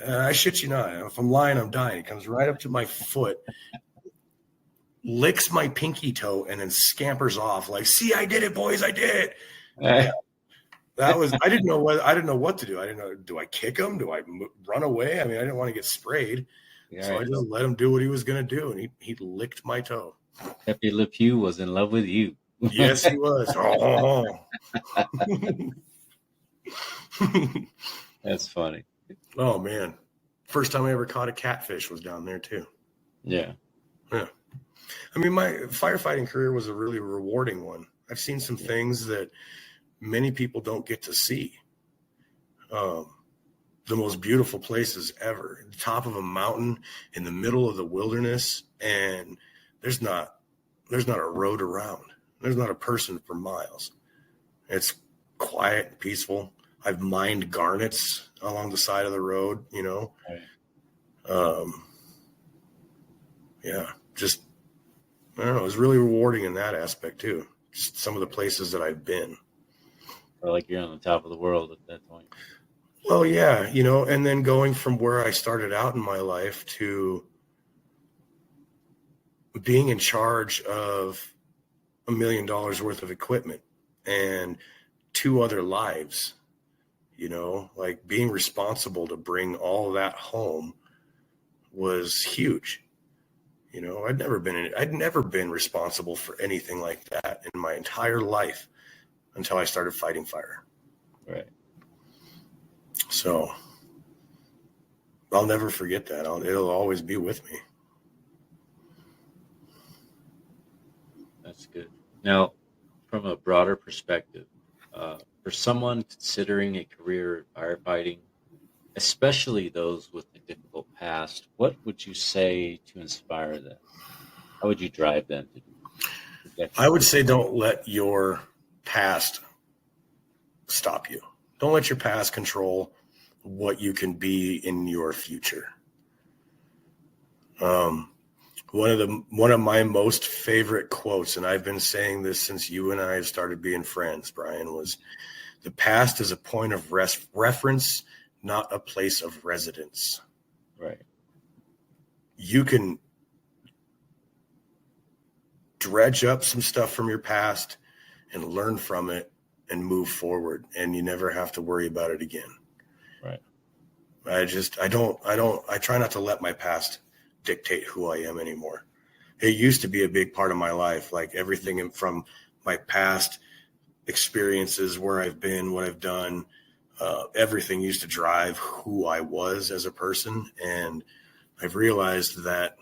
I shit you not. If I'm lying, I'm dying. It comes right up to my foot, licks my pinky toe, and then scampers off like, see, I did it, boys. I did it. Yeah. That was, I didn't know what to do. I didn't know, do I kick him? Do I run away? I didn't want to get sprayed. Yeah, so I just let him do what he was going to do. And he licked my toe. Pepe Le Pew was in love with you. Yes, he was. That's funny. Oh, man. First time I ever caught a catfish was down there, too. Yeah. My firefighting career was a really rewarding one. I've seen some things that many people don't get to see. The most beautiful places ever, the top of a mountain in the middle of the wilderness, and there's not a road around. There's not a person for miles. It's quiet and peaceful. I've mined garnets along the side of the road, Right. Just, I don't know, it was really rewarding in that aspect too. Just some of the places that I've been. Or like you're on the top of the world at that point. Well, yeah, and then going from where I started out in my life to being in charge of $1 million worth of equipment and 2 other lives, like being responsible to bring all of that home was huge. I'd never been responsible for anything like that in my entire life until I started fighting fire. Right. So I'll never forget that. It'll always be with me. That's good. Now, from a broader perspective, for someone considering a career in firefighting, especially those with a difficult past, what would you say to inspire them? How would you drive them to do? I would say don't let your past stop you. Don't let your past control what you can be in your future. One of my most favorite quotes, and I've been saying this since you and I have started being friends, Brian, was the past is a point of reference, not a place of residence. Right. You can dredge up some stuff from your past and learn from it and move forward, and you never have to worry about it again. Right. I try not to let my past dictate who I am anymore. It used to be a big part of my life, like everything from my past experiences, where I've been, what I've done, everything used to drive who I was as a person. And I've realized that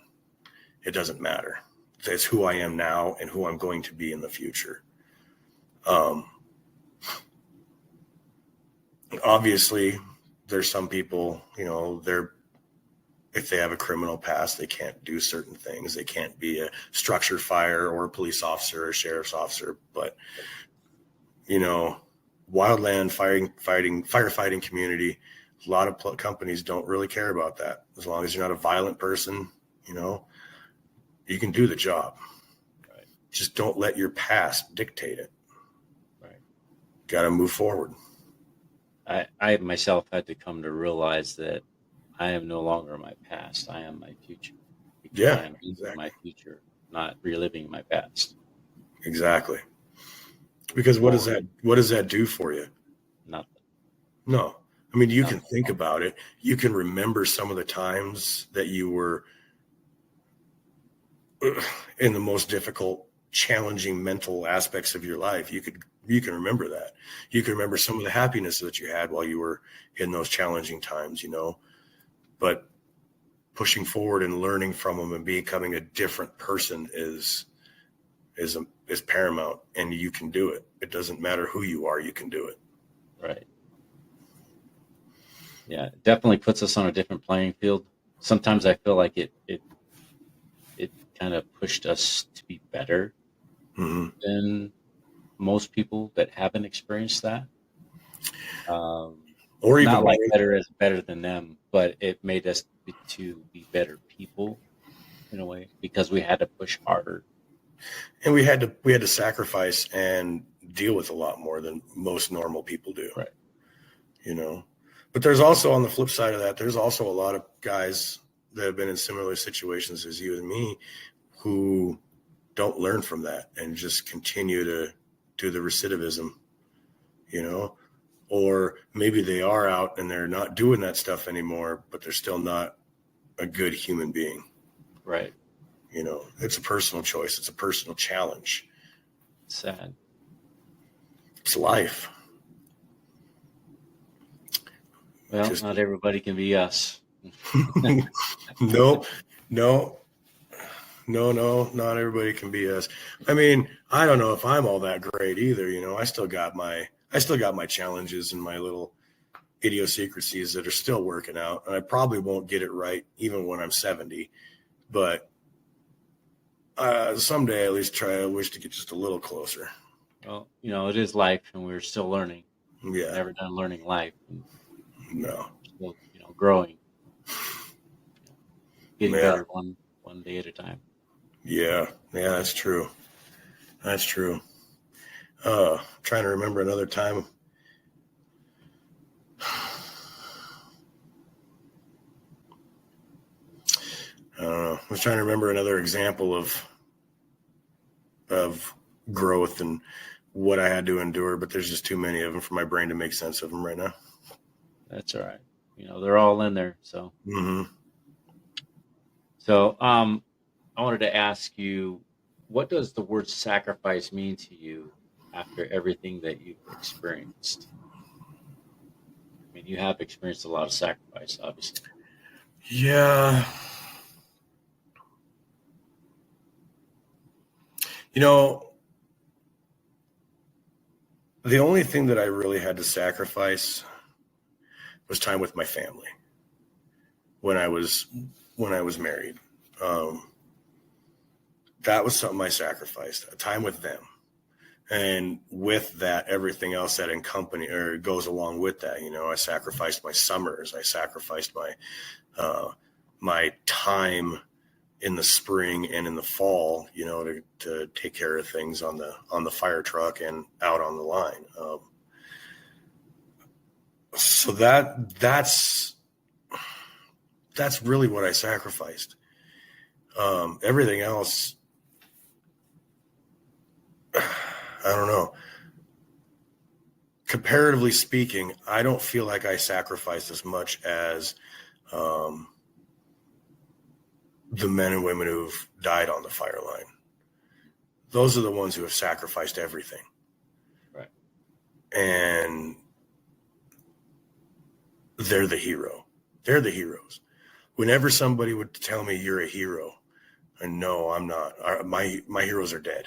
it doesn't matter. It's who I am now and who I'm going to be in the future. Obviously, there's some people, if they have a criminal past, they can't do certain things. They can't be a structure fire or a police officer or a sheriff's officer. But, wildland firefighting community, a lot of companies don't really care about that. As long as you're not a violent person, you can do the job. Right. Just don't let your past dictate it. Right. Got to move forward. I myself had to come to realize that I am no longer my past. I am my future. Because I am exactly. my future, not reliving my past. Exactly. Because what does that do for you? Nothing. No. I mean, you can think about it. You can remember some of the times that you were in the most difficult, challenging mental aspects of your life. You can remember that. You can remember some of the happiness that you had while you were in those challenging times, but pushing forward and learning from them and becoming a different person is paramount, and you can do it. It doesn't matter who you are. You can do it. Right. Yeah, it definitely puts us on a different playing field. Sometimes I feel like it kind of pushed us to be better than most people that haven't experienced that. Or even not like better than them, but it made us to be better people in a way because we had to push harder. And we had to sacrifice and deal with a lot more than most normal people do. Right. But there's also, on the flip side of that, there's also a lot of guys that have been in similar situations as you and me who don't learn from that and just continue to do the recidivism, or maybe they are out and they're not doing that stuff anymore, but they're still not a good human being. Right. It's a personal choice. It's a personal challenge. It's sad. It's life. Well, not everybody can be us. No, not everybody can be us. I mean, I don't know if I'm all that great either. I still got my challenges and my little idiosyncrasies that are still working out. And I probably won't get it right even when I'm 70, but someday I at least I wish to get just a little closer. Well, it is life and we're still learning. Yeah. Never done learning life. No. Still, growing. Getting better one day at a time. Yeah, that's true. That's true. Trying to remember another time. I don't know. I was trying to remember another example of growth and what I had to endure, but there's just too many of them for my brain to make sense of them right now. That's all right. They're all in there. So, So, I wanted to ask you, what does the word sacrifice mean to you after everything that you've experienced? I mean, you have experienced a lot of sacrifice, obviously. Yeah. The only thing that I really had to sacrifice was time with my family when I was married. That was something I sacrificed, time with them. And with that, everything else that goes along with that, I sacrificed my summers. I sacrificed my time in the spring and in the fall, to take care of things on the fire truck and out on the line. So that's really what I sacrificed. Everything else, I don't know. Comparatively speaking, I don't feel like I sacrificed as much as the men and women who've died on the fire line. Those are the ones who have sacrificed everything. Right. And they're the hero. They're the heroes. Whenever somebody would tell me you're a hero, and no, I'm not. My heroes are dead.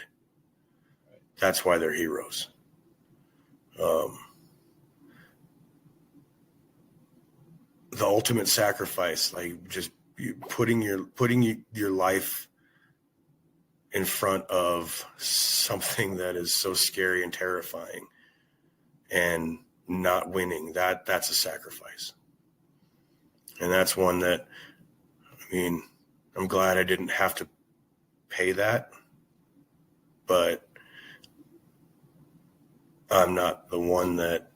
That's why they're heroes. The ultimate sacrifice, like just putting your life in front of something that is so scary and terrifying and not winning, that's a sacrifice. And that's one that, I mean, I'm glad I didn't have to pay that, but I'm not the one that,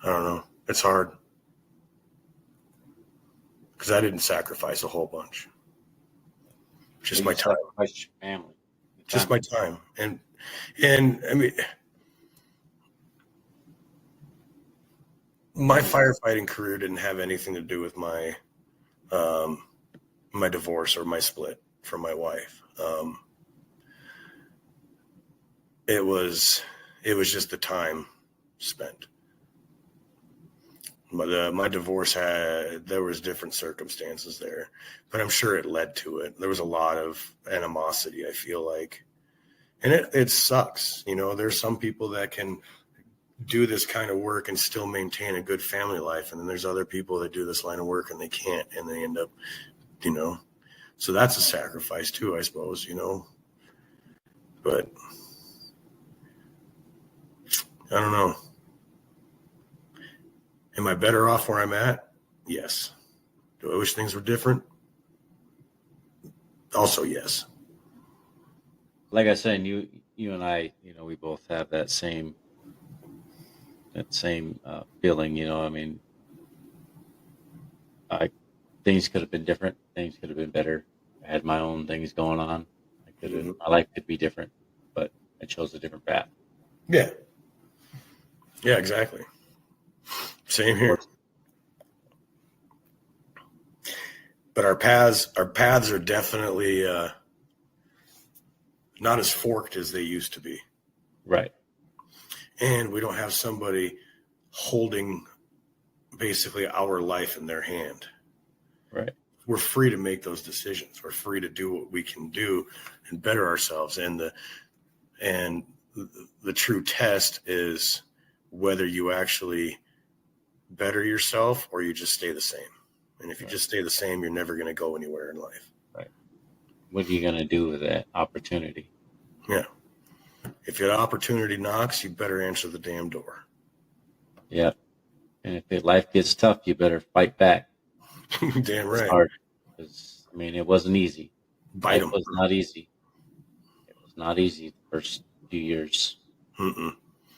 I don't know. It's hard because I didn't sacrifice a whole bunch. Just my time. Sacrifice your family. Just my time. And I mean, my firefighting career didn't have anything to do with my my divorce or my split from my wife. It was just the time spent. My divorce there was different circumstances there, but I'm sure it led to it. There was a lot of animosity, I feel like, and it sucks. You know, there's some people that can do this kind of work and still maintain a good family life, and then there's other people that do this line of work and they can't, and they end up, you know, so that's a sacrifice too, I suppose, you know, but I don't know. Am I better off where I'm at? Yes. Do I wish things were different? Also, yes. Like I said, you and I, you know, we both have that same feeling. You know, I mean, things could have been different. Things could have been better. I had my own things going on. My life could be different, but I chose a different path. Yeah. Yeah, exactly. Same here. But our paths are definitely not as forked as they used to be. Right. And we don't have somebody holding basically our life in their hand. Right. We're free to make those decisions. We're free to do what we can do and better ourselves. And the true test is whether you actually better yourself or you just stay the same. And if you just stay the same, you're never going to go anywhere in life. Right. What are you going to do with that opportunity? Yeah. If your opportunity knocks, you better answer the damn door. Yeah. And if life gets tough, you better fight back. Damn right. It's hard. Because, I mean, it wasn't easy. Bite them. It was not easy. It was not easy the first few years. Mm-mm.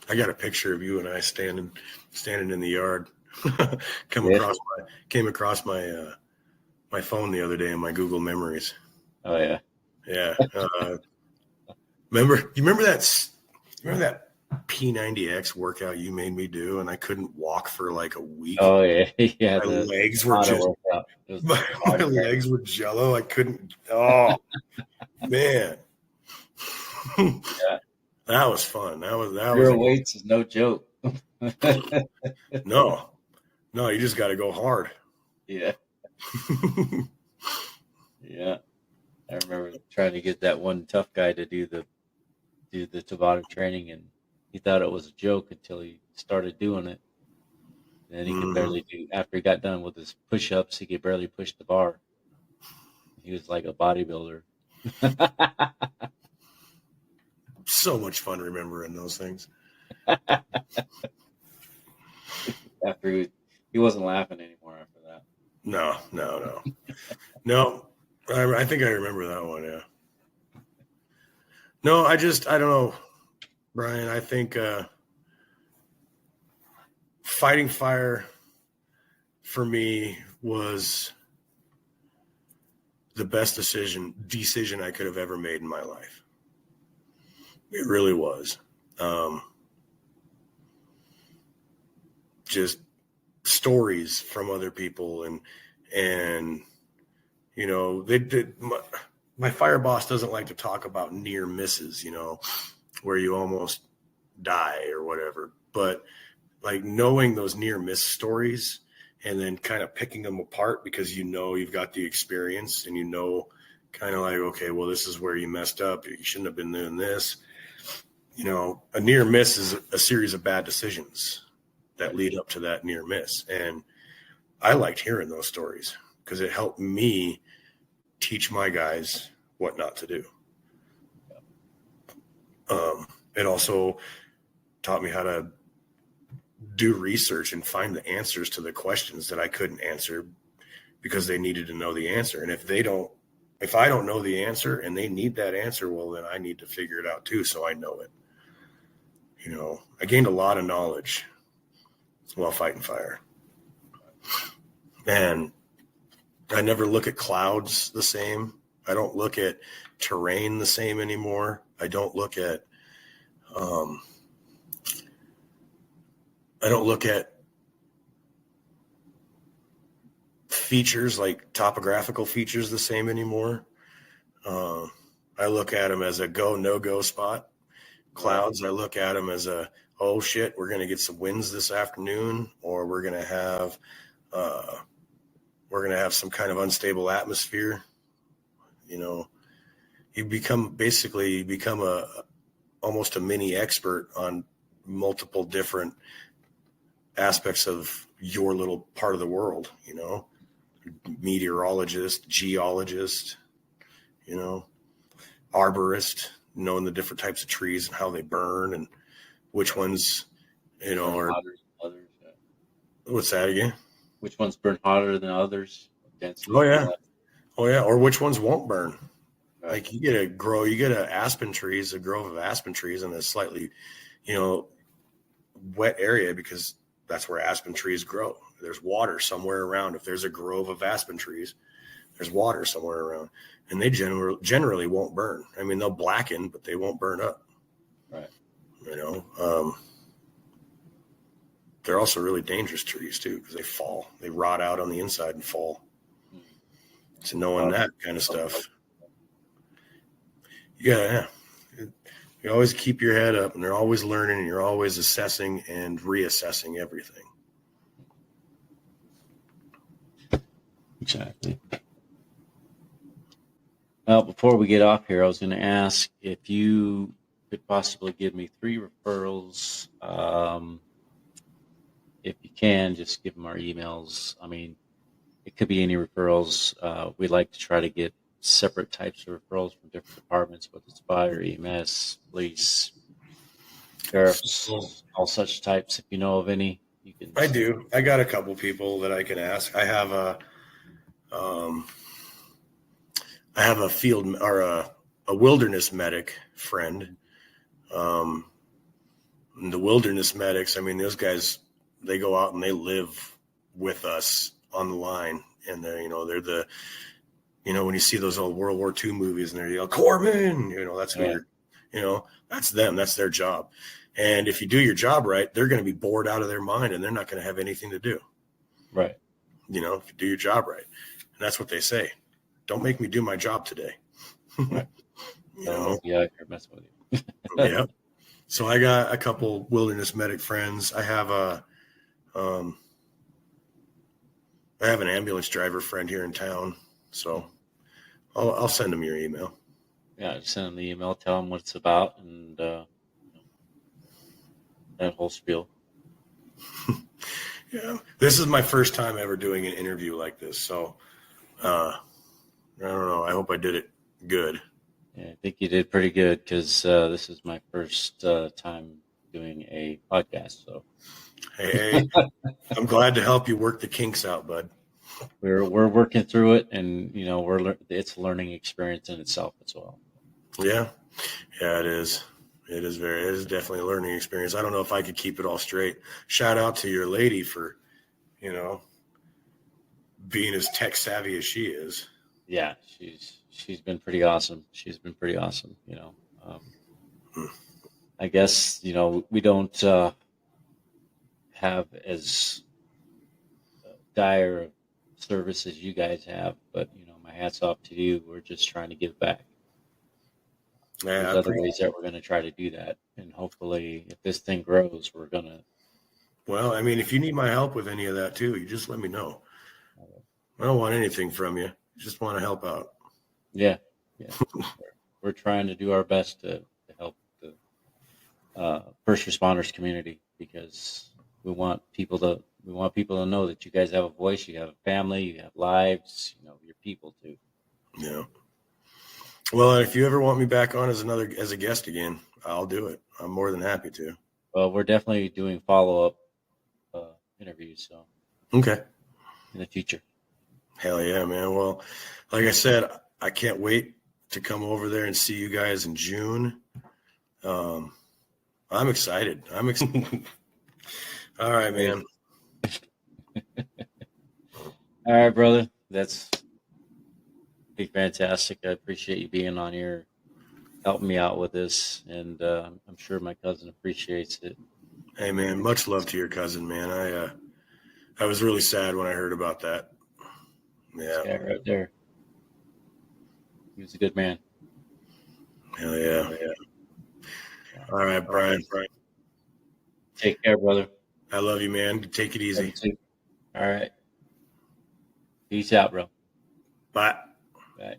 I got a picture of you and I standing in the yard. Came across my phone the other day in my Google Memories. Oh yeah. Yeah. Remember that P90X workwout you made me do, and I couldn't walk for like a week. Oh yeah. Yeah. My legs were my legs were jello. I couldn't. Oh man. Yeah. That was fun. That Zero weights is no joke. No, you just got to go hard. Yeah. Yeah. I remember trying to get that one tough guy to do the Tabata training, and he thought it was a joke until he started doing it. And then he could barely do, after he got done with his push-ups, he could barely push the bar. He was like a bodybuilder. So much fun remembering those things. After he wasn't laughing anymore after that. No. No, I think I remember that one, yeah. No, I don't know, Brian. I think fighting fire for me was the best decision I could have ever made in my life. It really was. Just stories from other people and you know, my fire boss doesn't like to talk about near misses, you know, where you almost die or whatever. But like knowing those near miss stories and then kind of picking them apart because you've got the experience and kind of like, okay, well, this is where you messed up. You shouldn't have been doing this. A near miss is a series of bad decisions that lead up to that near miss. And I liked hearing those stories because it helped me teach my guys what not to do. It also taught me how to do research and find the answers to the questions that I couldn't answer because they needed to know the answer. And if I don't know the answer and they need that answer, well, then I need to figure it out too, so I know it. I gained a lot of knowledge while fighting fire. And I never look at clouds the same. I don't look at terrain the same anymore. I don't look at features like topographical features the same anymore. I look at them as a go, no go spot. Clouds, I look at them as oh shit, we're going to get some winds this afternoon, or we're going to have some kind of unstable atmosphere. You become almost a mini expert on multiple different aspects of your little part of the world, meteorologist, geologist, arborist, knowing the different types of trees and how they burn and which ones, are others, yeah. What's that again? Which ones burn hotter than others? Oh yeah. Or which ones won't burn. Right. Like you get a grove of aspen trees in a slightly, wet area because that's where aspen trees grow. There's water somewhere around. If there's a grove of aspen trees, there's water somewhere around, and they generally won't burn. I mean, they'll blacken, but they won't burn up. Right. They're also really dangerous trees too because they fall. They rot out on the inside and fall. So knowing that kind of stuff. Yeah. You always keep your head up, and you're always learning, and you're always assessing and reassessing everything. Exactly. Well, before we get off here, I was going to ask if you could possibly give me 3 referrals. If you can, just give them our emails. I mean, it could be any referrals. We'd like to try to get separate types of referrals from different departments, whether it's fire, EMS, police, sheriffs, all such types. If you know of any, you can. I do. I got a couple people that I can ask. I have a field or a wilderness medic friend. And the wilderness medics, I mean, those guys, they go out and they live with us on the line, and they're the, when you see those old World War II movies and they're corpsmen, that's who that's them. That's their job. And if you do your job right, they're going to be bored out of their mind and they're not going to have anything to do. Right. If you do your job right. And that's what they say. Don't make me do my job today. Right. Yeah, you're messing with you. Yeah. So I got a couple wilderness medic friends. I have an ambulance driver friend here in town. So I'll send them your email. Yeah, just send them the email, tell them what it's about, and that whole spiel. Yeah, this is my first time ever doing an interview like this, so I don't know. I hope I did it good. Yeah, I think you did pretty good because this is my first time doing a podcast. So, hey, I'm glad to help you work the kinks out, bud. We're working through it, and it's a learning experience in itself as well. Yeah, it is. It is definitely a learning experience. I don't know if I could keep it all straight. Shout out to your lady for, being as tech savvy as she is. Yeah, she's been pretty awesome. I guess we don't have as dire of service as you guys have, but my hat's off to you. We're just trying to give back. There's other ways that we're going to try to do that, and hopefully, if this thing grows, we're going to Well, I mean, if you need my help with any of that too, you just let me know. I don't want anything from you. Just want to help out. Yeah. We're trying to do our best to help the first responders community, because we want people to know that you guys have a voice, you have a family, you have lives, you're people too. Yeah. Well, if you ever want me back on as a guest again, I'll do it. I'm more than happy to. Well, we're definitely doing follow-up interviews, so Okay. in the future. Hell yeah, man. Well, like I said, I can't wait to come over there and see you guys in June. I'm excited. All right, man. All right, brother. That's fantastic. I appreciate you being on here, helping me out with this, and I'm sure my cousin appreciates it. Hey, man, much love to your cousin, man. I was really sad when I heard about that. Yeah. This guy right there. He was a good man. Hell yeah. All right, Brian. Take care, brother. I love you, man. Take it easy. All right. Peace out, bro. Bye. Bye.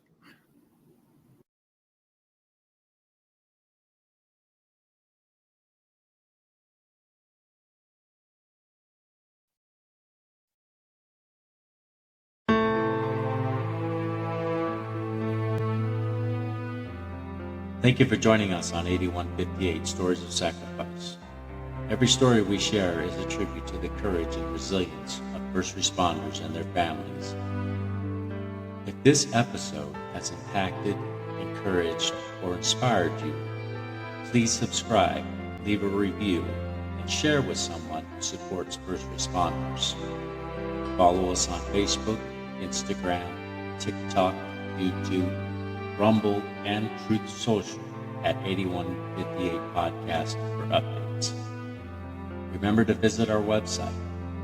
Thank you for joining us on 8158 Stories of Sacrifice. Every story we share is a tribute to the courage and resilience of first responders and their families. If this episode has impacted, encouraged, or inspired you, please subscribe, leave a review, and share with someone who supports first responders. Follow us on Facebook, Instagram, TikTok, YouTube, Rumble, and Truth Social at 8158 Podcast for updates. Remember to visit our website,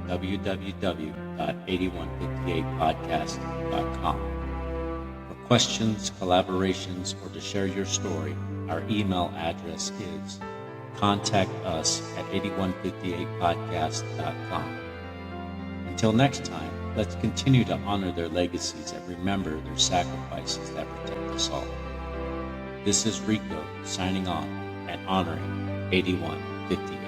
www.8158podcast.com. For questions, collaborations, or to share your story, our email address is contactus@8158podcast.com. Until next time, let's continue to honor their legacies and remember their sacrifices that protect us all. This is Rico signing on and honoring 8158.